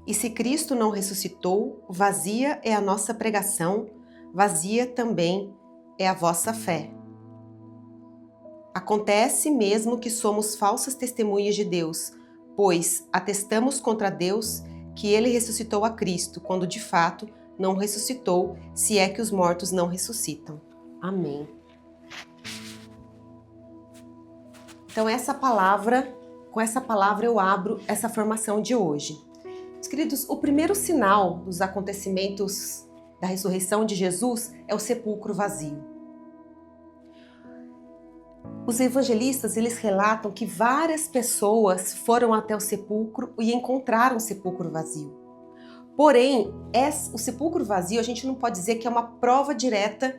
E se Cristo não ressuscitou, vazia é a nossa pregação, vazia também é a vossa fé. Acontece mesmo que somos falsas testemunhas de Deus, pois atestamos contra Deus que ele ressuscitou a Cristo, quando de fato não ressuscitou, se é que os mortos não ressuscitam. Amém. Então com essa palavra eu abro essa formação de hoje. Meus queridos, o primeiro sinal dos acontecimentos da ressurreição de Jesus é o sepulcro vazio. Os evangelistas, eles relatam que várias pessoas foram até o sepulcro e encontraram o sepulcro vazio. Porém, o sepulcro vazio, a gente não pode dizer que é uma prova direta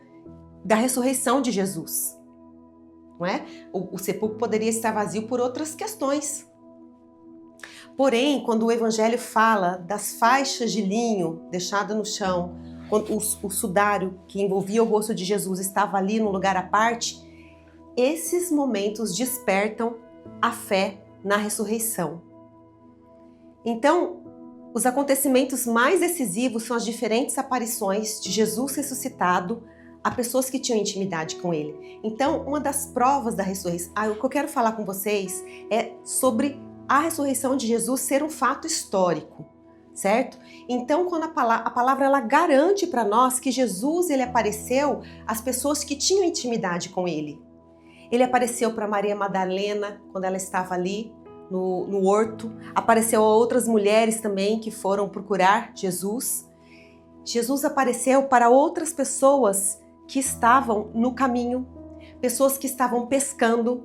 da ressurreição de Jesus. Não é? O sepulcro poderia estar vazio por outras questões. Porém, quando o evangelho fala das faixas de linho deixadas no chão, quando o sudário que envolvia o rosto de Jesus estava ali num lugar à parte, esses momentos despertam a fé na ressurreição. Então, os acontecimentos mais decisivos são as diferentes aparições de Jesus ressuscitado a pessoas que tinham intimidade com ele. Então, uma das provas da ressurreição, o que eu quero falar com vocês é sobre a ressurreição de Jesus ser um fato histórico, certo? Então, quando a palavra ela garante para nós que Jesus ele apareceu às pessoas que tinham intimidade com ele. Ele apareceu para Maria Madalena quando ela estava ali no horto, apareceu a outras mulheres também que foram procurar Jesus. Jesus apareceu para outras pessoas que estavam no caminho, pessoas que estavam pescando,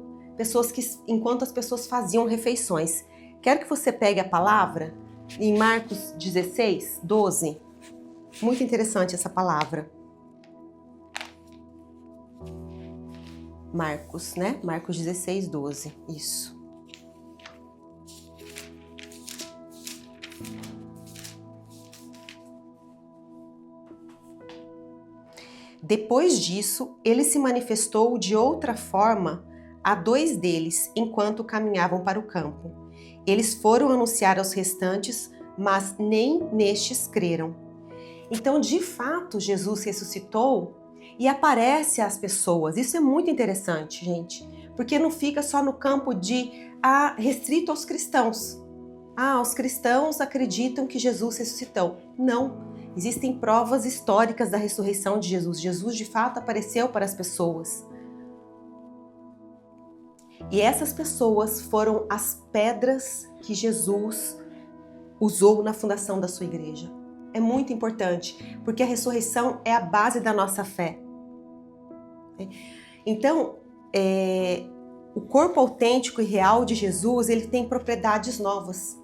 enquanto as pessoas faziam refeições. Quero que você pegue a palavra em Marcos 16, 12. Muito interessante essa palavra. Marcos, né? Marcos 16, 12. Isso. Depois disso, ele se manifestou de outra forma a 2 deles, enquanto caminhavam para o campo. Eles foram anunciar aos restantes, mas nem nestes creram. Então, de fato, Jesus ressuscitou e aparece às pessoas. Isso é muito interessante, gente, porque não fica só no campo restrito aos cristãos. Os cristãos acreditam que Jesus ressuscitou. Não. Existem provas históricas da ressurreição de Jesus. Jesus, de fato, apareceu para as pessoas. E essas pessoas foram as pedras que Jesus usou na fundação da sua igreja. É muito importante, porque a ressurreição é a base da nossa fé. Então, o corpo autêntico e real de Jesus, ele tem propriedades novas.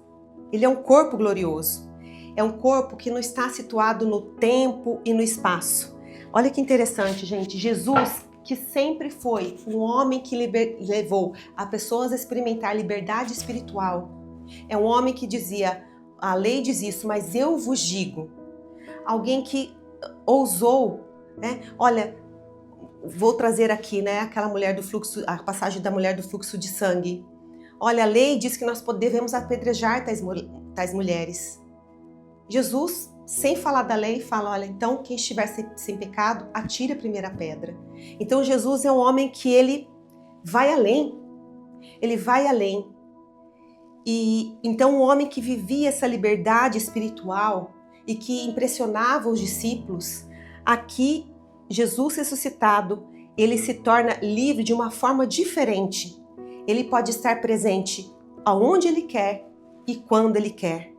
Ele é um corpo glorioso. É um corpo que não está situado no tempo e no espaço. Olha que interessante, gente. Jesus, que sempre foi um homem que levou a pessoas a experimentar liberdade espiritual. É um homem que dizia, a lei diz isso, mas eu vos digo. Alguém que ousou, né? Olha, vou trazer aqui, né, aquela mulher do fluxo, a passagem da mulher do fluxo de sangue. Olha, a lei diz que nós devemos apedrejar tais mulheres. Jesus, sem falar da lei, fala, olha, então quem estiver sem pecado, atire a primeira pedra. Então Jesus é um homem que ele vai além. Ele vai além. E então um homem que vivia essa liberdade espiritual e que impressionava os discípulos, aqui Jesus ressuscitado, ele se torna livre de uma forma diferente. Ele pode estar presente aonde ele quer e quando ele quer.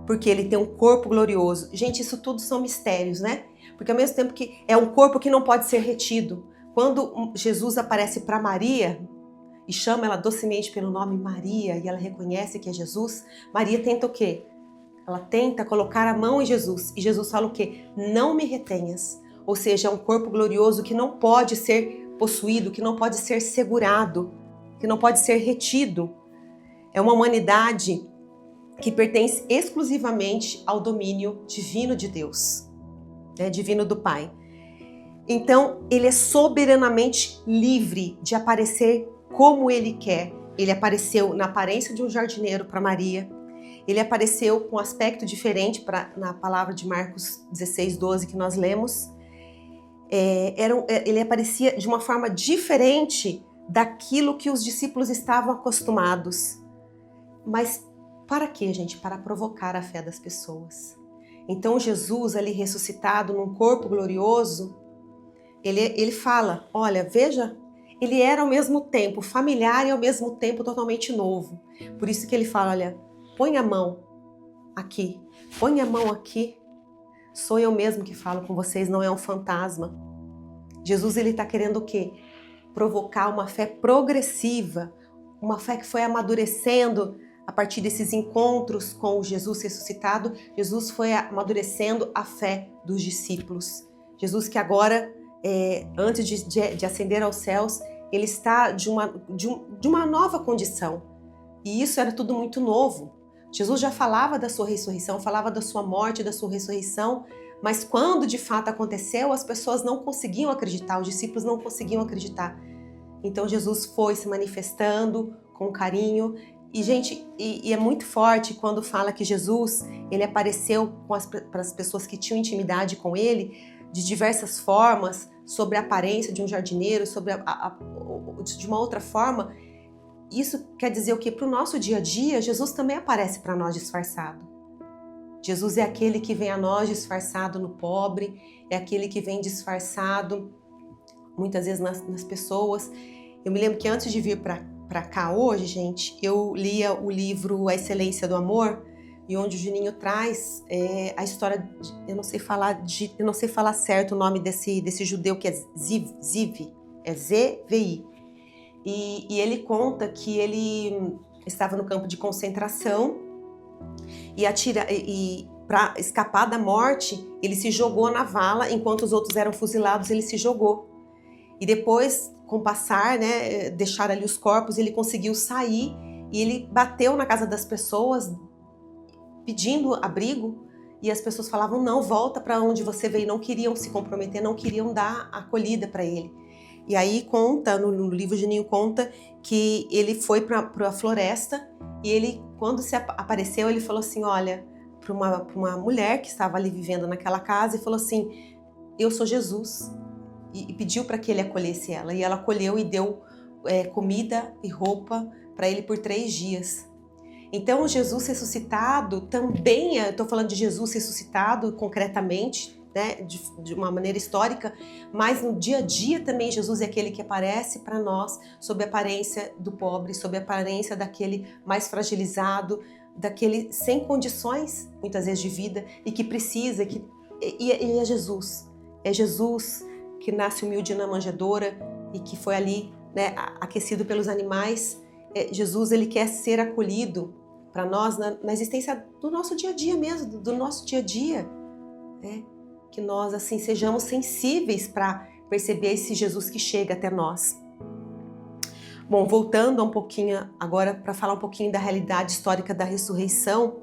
Porque ele tem um corpo glorioso. Gente, isso tudo são mistérios, né? Porque ao mesmo tempo que é um corpo que não pode ser retido. Quando Jesus aparece para Maria e chama ela docemente pelo nome Maria e ela reconhece que é Jesus, Maria tenta o quê? Ela tenta colocar a mão em Jesus. E Jesus fala o quê? Não me retenhas. Ou seja, é um corpo glorioso que não pode ser possuído, que não pode ser segurado, que não pode ser retido. É uma humanidade que pertence exclusivamente ao domínio divino de Deus, né? Divino do Pai. Então, ele é soberanamente livre de aparecer como ele quer. Ele apareceu na aparência de um jardineiro para Maria. Ele apareceu com um aspecto diferente na palavra de Marcos 16:12 que nós lemos. Ele aparecia de uma forma diferente daquilo que os discípulos estavam acostumados. Mas para quê, gente? Para provocar a fé das pessoas. Então Jesus, ali ressuscitado num corpo glorioso, ele fala, olha, veja, ele era ao mesmo tempo familiar e ao mesmo tempo totalmente novo. Por isso que ele fala, olha, põe a mão aqui, põe a mão aqui. Sou eu mesmo que falo com vocês, não é um fantasma. Jesus, ele está querendo o quê? Provocar uma fé progressiva, uma fé que foi amadurecendo a partir desses encontros com o Jesus ressuscitado. Jesus foi amadurecendo a fé dos discípulos. Jesus que agora, antes de ascender aos céus, ele está de uma nova condição. E isso era tudo muito novo. Jesus já falava da sua ressurreição, falava da sua morte, da sua ressurreição, mas quando de fato aconteceu, as pessoas não conseguiam acreditar, os discípulos não conseguiam acreditar. Então Jesus foi se manifestando com carinho. E, gente, é muito forte quando fala que Jesus, ele apareceu para as pessoas que tinham intimidade com ele, de diversas formas, sobre a aparência de um jardineiro, de uma outra forma. Isso quer dizer o quê? Para o nosso dia a dia, Jesus também aparece para nós disfarçado. Jesus é aquele que vem a nós disfarçado no pobre, é aquele que vem disfarçado muitas vezes nas pessoas. Eu me lembro que antes de vir para cá hoje, gente, eu lia o livro A Excelência do Amor, e onde o Juninho traz a história, eu não sei falar certo o nome desse judeu que é Zivi, é Z-V-I. E ele conta que ele estava no campo de concentração e para escapar da morte, ele se jogou na vala, enquanto os outros eram fuzilados, ele se jogou. E depois, com o passar, né, deixaram ali os corpos, ele conseguiu sair e ele bateu na casa das pessoas pedindo abrigo, e as pessoas falavam, não, volta para onde você veio, não queriam se comprometer, não queriam dar acolhida para ele. E aí conta, no livro Juninho conta que ele foi para a floresta e ele, quando se apareceu, ele falou assim, olha, para uma mulher que estava ali vivendo naquela casa e falou assim, eu sou Jesus. E pediu para que ele acolhesse ela. E ela acolheu e deu comida e roupa para ele por 3 dias. Então, o Jesus ressuscitado também, eu estou falando de Jesus ressuscitado concretamente, né, de uma maneira histórica, mas no dia a dia também Jesus é aquele que aparece para nós sob a aparência do pobre, sob a aparência daquele mais fragilizado, daquele sem condições, muitas vezes, de vida e que precisa, e é Jesus. É Jesus que nasce humilde na manjedoura e que foi ali, né, aquecido pelos animais. Jesus, ele quer ser acolhido para nós na existência do nosso dia a dia mesmo, do nosso dia a dia, né? Que nós assim sejamos sensíveis para perceber esse Jesus que chega até nós. Bom, voltando um pouquinho agora para falar um pouquinho da realidade histórica da ressurreição.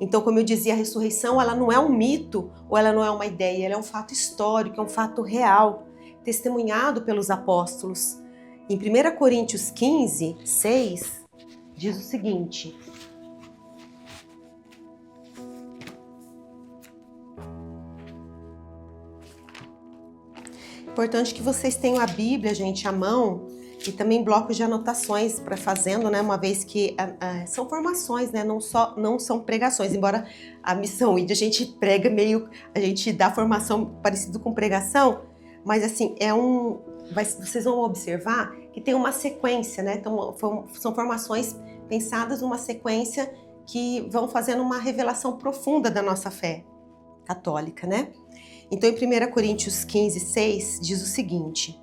Então, como eu dizia, a ressurreição ela não é um mito ou ela não é uma ideia, ela é um fato histórico, é um fato real, testemunhado pelos apóstolos. Em 1 Coríntios 15, 6, diz o seguinte: importante que vocês tenham a Bíblia, gente, à mão, e também blocos de anotações para fazendo, né? Uma vez que são formações, né? Não são pregações, embora a missão ID a gente prega a gente dá formação parecido com pregação, mas assim, vocês vão observar que tem uma sequência, né? Então, são formações pensadas numa sequência que vão fazendo uma revelação profunda da nossa fé católica, né? Então, em 1 Coríntios 15, 6, diz o seguinte.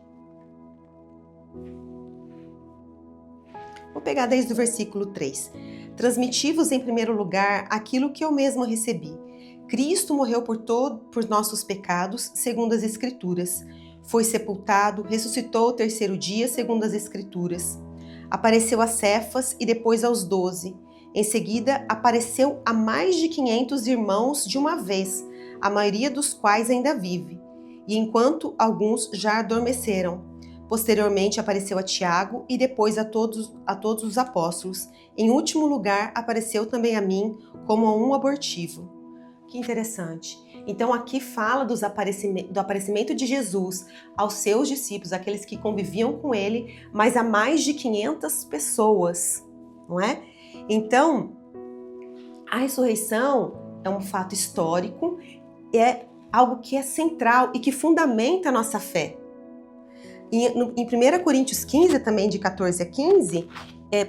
Vou pegar desde o versículo 3. Transmiti-vos em primeiro lugar aquilo que eu mesmo recebi. Cristo morreu por nossos pecados, segundo as Escrituras. Foi sepultado, ressuscitou ao 3º dia, segundo as Escrituras. Apareceu a Cefas e depois aos 12. Em seguida, apareceu a mais de 500 irmãos de uma vez, a maioria dos quais ainda vive, e enquanto alguns já adormeceram. Posteriormente apareceu a Tiago e depois a todos os apóstolos. Em último lugar, apareceu também a mim como a um abortivo. Que interessante. Então aqui fala do aparecimento de Jesus aos seus discípulos, aqueles que conviviam com ele, mas a mais de 500 pessoas, não é? Então, a ressurreição é um fato histórico, é algo que é central e que fundamenta a nossa fé. E em 1 Coríntios 15, também de 14 a 15,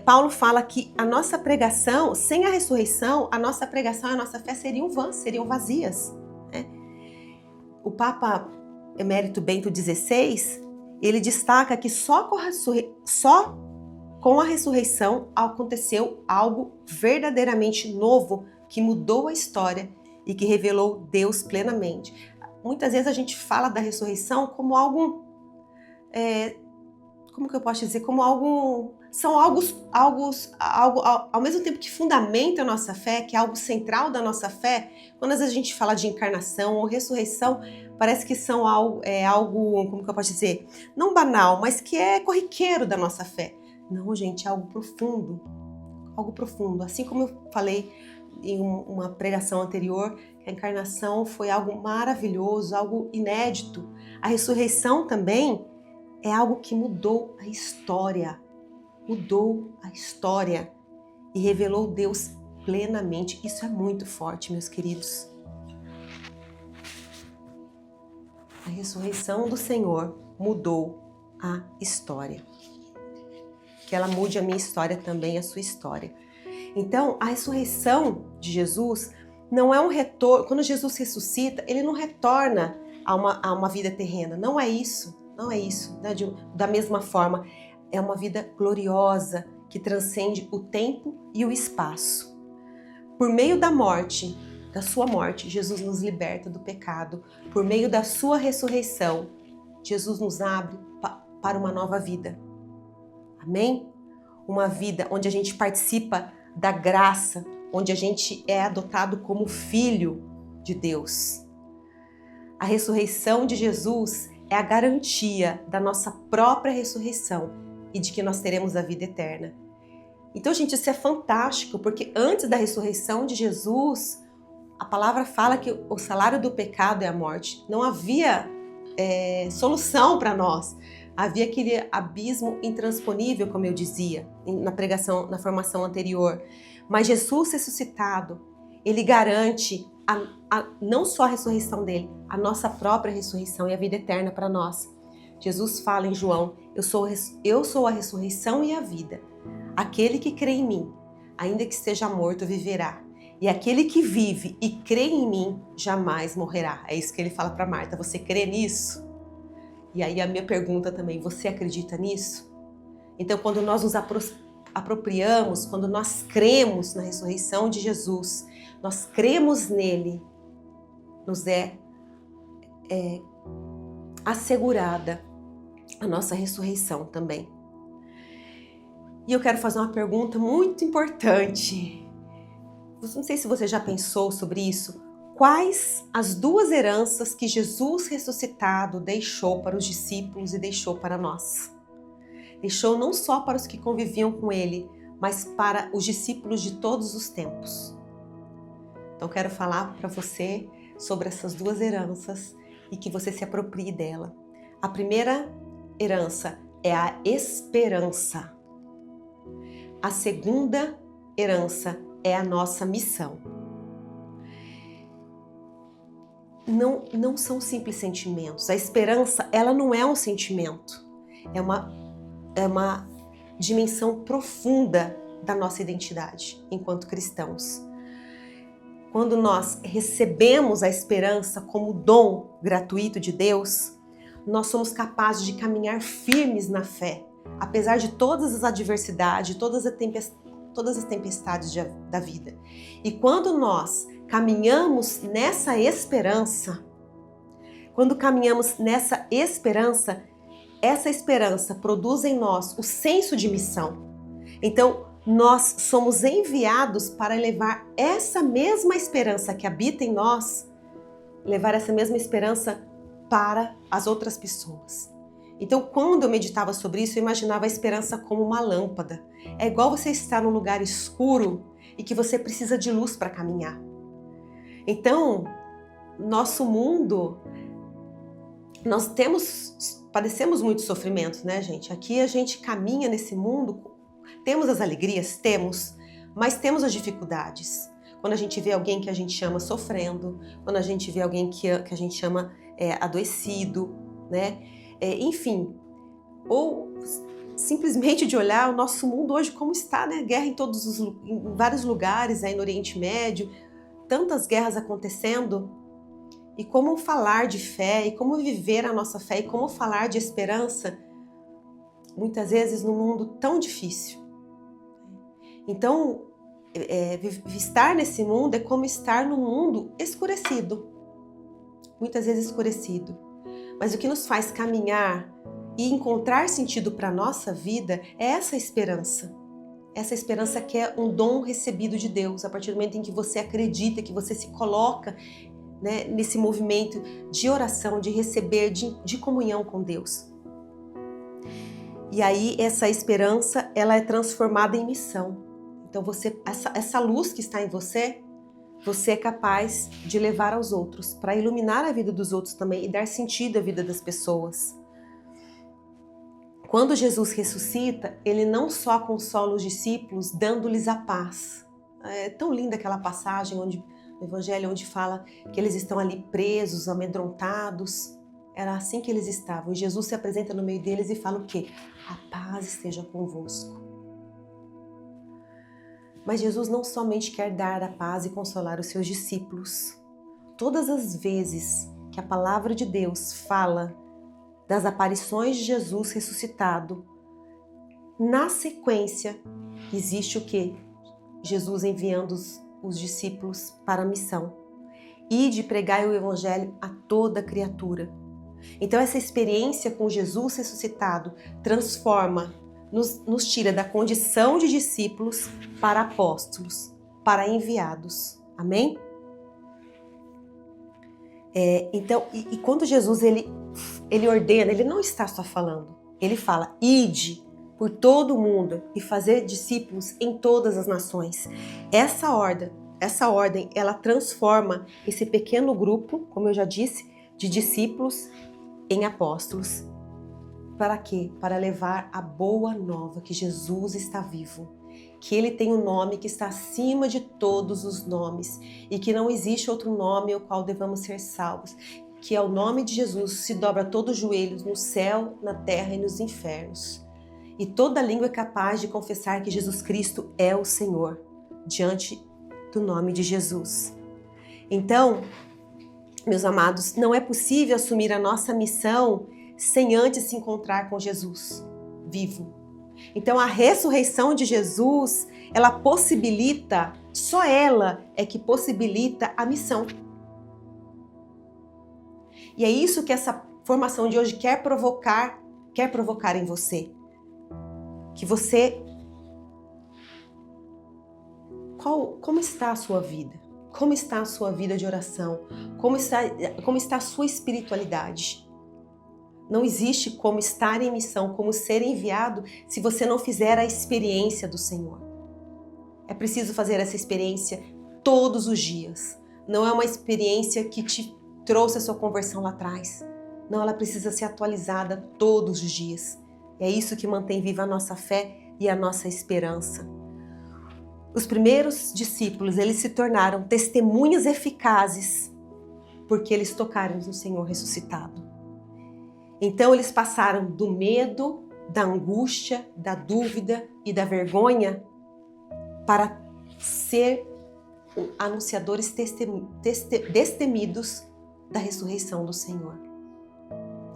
Paulo fala que a nossa pregação, sem a ressurreição, a nossa pregação e a nossa fé seriam vãs, seriam vazias. Né? O Papa Emérito Bento XVI, ele destaca que só com a ressurreição aconteceu algo verdadeiramente novo que mudou a história e que revelou Deus plenamente. Muitas vezes a gente fala da ressurreição como algo, como que eu posso dizer, como algo, são algo ao mesmo tempo que fundamenta a nossa fé, que é algo central da nossa fé. Quando às vezes a gente fala de encarnação ou ressurreição, parece que são algo, como que eu posso dizer, não banal, mas que é corriqueiro da nossa fé. Não, gente, é algo profundo, assim como eu falei em uma pregação anterior, que a encarnação foi algo maravilhoso, algo inédito. A ressurreição também é algo que mudou a história e revelou Deus plenamente. Isso é muito forte, meus queridos. A ressurreição do Senhor mudou a história. Que ela mude a minha história também, a sua história. Então, a ressurreição de Jesus não é um retorno. Quando Jesus ressuscita, ele não retorna a uma vida terrena. Não é isso. Né? Da mesma forma, é uma vida gloriosa que transcende o tempo e o espaço. Por meio da morte, da sua morte, Jesus nos liberta do pecado. Por meio da sua ressurreição, Jesus nos abre para uma nova vida. Amém? Uma vida onde a gente participa da graça, onde a gente é adotado como filho de Deus. A ressurreição de Jesus é a garantia da nossa própria ressurreição e de que nós teremos a vida eterna. Então, gente, isso é fantástico, porque antes da ressurreição de Jesus, a palavra fala que o salário do pecado é a morte. Não havia solução para nós. Havia aquele abismo intransponível, como eu dizia na pregação, na formação anterior. Mas Jesus ressuscitado, ele garante não só a ressurreição dele, a nossa própria ressurreição e a vida eterna para nós. Jesus fala em João, eu sou a ressurreição e a vida. Aquele que crê em mim, ainda que esteja morto, viverá. E aquele que vive e crê em mim, jamais morrerá. É isso que ele fala para Marta. Você crê nisso? E aí a minha pergunta também, você acredita nisso? Então, quando nós nos apropriamos, quando nós cremos na ressurreição de Jesus, nós cremos nele, nos é assegurada a nossa ressurreição também. E eu quero fazer uma pergunta muito importante. Não sei se você já pensou sobre isso. Quais as duas heranças que Jesus ressuscitado deixou para os discípulos e deixou para nós? Deixou não só para os que conviviam com ele, mas para os discípulos de todos os tempos. Então quero falar para você sobre essas duas heranças e que você se aproprie dela. A primeira herança é a esperança. A segunda herança é a nossa missão. Não são simples sentimentos. A esperança, ela não é um sentimento. É uma dimensão profunda da nossa identidade enquanto cristãos. Quando nós recebemos a esperança como dom gratuito de Deus, nós somos capazes de caminhar firmes na fé, apesar de todas as adversidades, todas as tempestades da vida. E quando nós caminhamos nessa esperança, essa esperança produz em nós o senso de missão. Então, nós somos enviados para levar essa mesma esperança que habita em nós, levar essa mesma esperança para as outras pessoas. Então, quando eu meditava sobre isso, eu imaginava a esperança como uma lâmpada. É igual você estar num lugar escuro e que você precisa de luz para caminhar. Então, nosso mundo, padecemos muito sofrimento, né, gente? Aqui a gente caminha nesse mundo, temos as alegrias, temos, mas temos as dificuldades. Quando a gente vê alguém que a gente ama sofrendo, quando a gente vê alguém que a gente ama adoecido, né? Enfim, ou simplesmente de olhar o nosso mundo hoje como está, né? Guerra em vários lugares, aí no Oriente Médio, tantas guerras acontecendo, e como falar de fé, e como viver a nossa fé, e como falar de esperança, muitas vezes num mundo tão difícil. Então, estar nesse mundo é como estar num mundo escurecido, muitas vezes escurecido. Mas o que nos faz caminhar e encontrar sentido para a nossa vida é essa esperança. Essa esperança que é um dom recebido de Deus, a partir do momento em que você acredita, que você se coloca, né, nesse movimento de oração, de receber, de comunhão com Deus. E aí essa esperança, ela é transformada em missão. Então essa luz que está em você, você é capaz de levar aos outros, para iluminar a vida dos outros também e dar sentido à vida das pessoas. Quando Jesus ressuscita, ele não só consola os discípulos, dando-lhes a paz. É tão linda aquela passagem no Evangelho onde fala que eles estão ali presos, amedrontados. Era assim que eles estavam. E Jesus se apresenta no meio deles e fala o quê? A paz esteja convosco. Mas Jesus não somente quer dar a paz e consolar os seus discípulos. Todas as vezes que a palavra de Deus fala das aparições de Jesus ressuscitado, na sequência existe o quê? Jesus enviando os discípulos para a missão e de pregar o evangelho a toda criatura. Então essa experiência com Jesus ressuscitado transforma, nos tira da condição de discípulos para apóstolos, para enviados. Amém? Então, quando Jesus ele ordena, ele não está só falando, ele fala, ide por todo o mundo e fazer discípulos em todas as nações. Essa ordem, ela transforma esse pequeno grupo, como eu já disse, de discípulos em apóstolos. Para quê? Para levar a boa nova que Jesus está vivo, que ele tem um nome que está acima de todos os nomes e que não existe outro nome ao qual devamos ser salvos, que é o nome de Jesus, se dobra todos os joelhos no céu, na terra e nos infernos. E toda língua é capaz de confessar que Jesus Cristo é o Senhor, diante do nome de Jesus. Então, meus amados, não é possível assumir a nossa missão sem antes se encontrar com Jesus vivo. Então a ressurreição de Jesus, ela possibilita, só ela é que possibilita a missão. E é isso que essa formação de hoje quer provocar em você. Que você... Como está a sua vida? Como está a sua vida de oração? Como está a sua espiritualidade? Não existe como estar em missão, como ser enviado, se você não fizer a experiência do Senhor. É preciso fazer essa experiência todos os dias. Não é uma experiência que te trouxe a sua conversão lá atrás. Não, ela precisa ser atualizada todos os dias. É isso que mantém viva a nossa fé e a nossa esperança. Os primeiros discípulos, eles se tornaram testemunhas eficazes porque eles tocaram no Senhor ressuscitado. Então eles passaram do medo, da angústia, da dúvida e da vergonha para ser anunciadores destemidos da ressurreição do Senhor.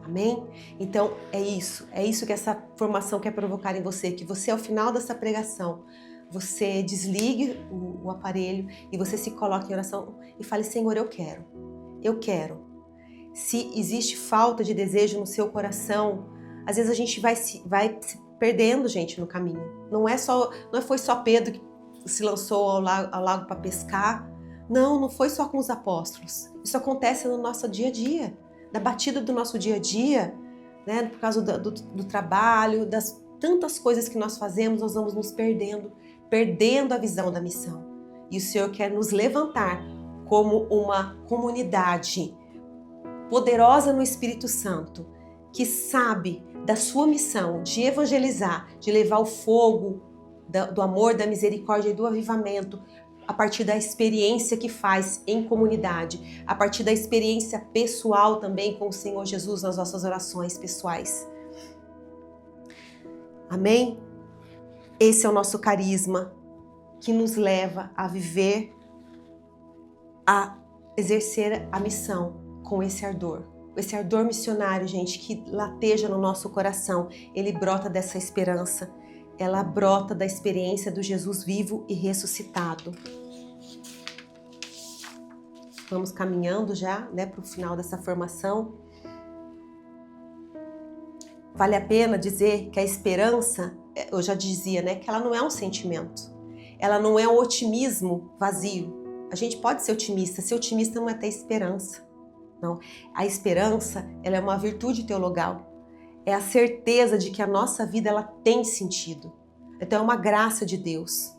Amém? Então é isso que essa formação quer provocar em você, que você ao final dessa pregação, você desligue o aparelho e você se coloque em oração e fale, Senhor, eu quero. Se existe falta de desejo no seu coração, às vezes a gente vai se perdendo, gente, no caminho. Não foi só Pedro que se lançou ao lago para pescar. Não foi só com os apóstolos. Isso acontece no nosso dia a dia, na batida do nosso dia a dia. né? Por causa do trabalho, das tantas coisas que nós fazemos, nós vamos nos perdendo a visão da missão. E o Senhor quer nos levantar como uma comunidade poderosa no Espírito Santo, que sabe da sua missão de evangelizar, de levar o fogo do amor, da misericórdia e do avivamento a partir da experiência que faz em comunidade, a partir da experiência pessoal também com o Senhor Jesus nas nossas orações pessoais. Amém? Esse é o nosso carisma que nos leva a viver, a exercer a missão com esse ardor. Esse ardor missionário, gente, que lateja no nosso coração, ele brota dessa esperança, ela brota da experiência do Jesus vivo e ressuscitado. Vamos caminhando já, né, para o final dessa formação. Vale a pena dizer que a esperança, eu já dizia, né, que ela não é um sentimento. Ela não é um otimismo vazio. A gente pode ser otimista não é ter esperança. Não. A esperança, ela é uma virtude teologal. É a certeza de que a nossa vida ela tem sentido. Então é uma graça de Deus.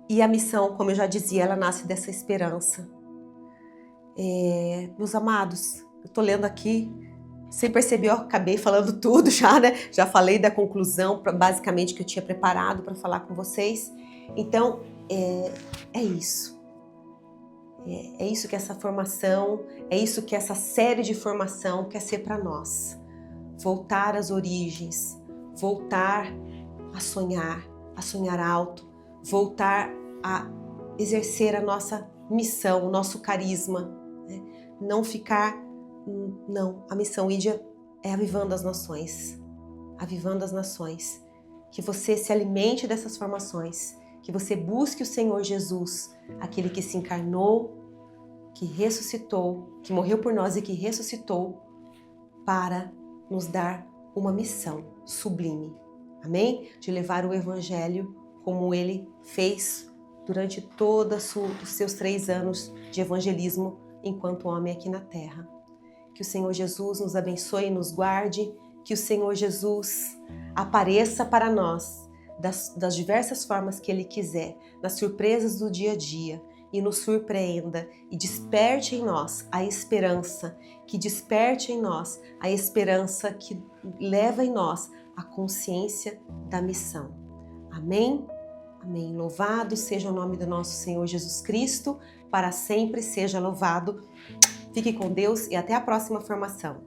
E a missão, como eu já dizia, ela nasce dessa esperança. Meus amados, eu estou lendo aqui, sem perceber, eu acabei falando tudo já, né? Já falei da conclusão, basicamente, que eu tinha preparado para falar com vocês. Então, é isso. É isso que essa formação, é isso que essa série de formação quer ser para nós. Voltar às origens, voltar a sonhar alto, voltar a exercer a nossa missão, o nosso carisma. Né? Não ficar... Não, a missão Ídia é avivando as nações. Avivando as nações. Que você se alimente dessas formações. Que você busque o Senhor Jesus, aquele que se encarnou, que ressuscitou, que morreu por nós e que ressuscitou para nos dar uma missão sublime. Amém? De levar o Evangelho como ele fez durante todos os seus 3 anos de evangelismo enquanto homem aqui na terra. Que o Senhor Jesus nos abençoe e nos guarde, que o Senhor Jesus apareça para nós das diversas formas que Ele quiser, nas surpresas do dia a dia, e nos surpreenda e desperte em nós a esperança, que desperte em nós a esperança que leva em nós a consciência da missão. Amém? Amém. Louvado seja o nome do nosso Senhor Jesus Cristo, para sempre seja louvado. Fique com Deus e até a próxima formação.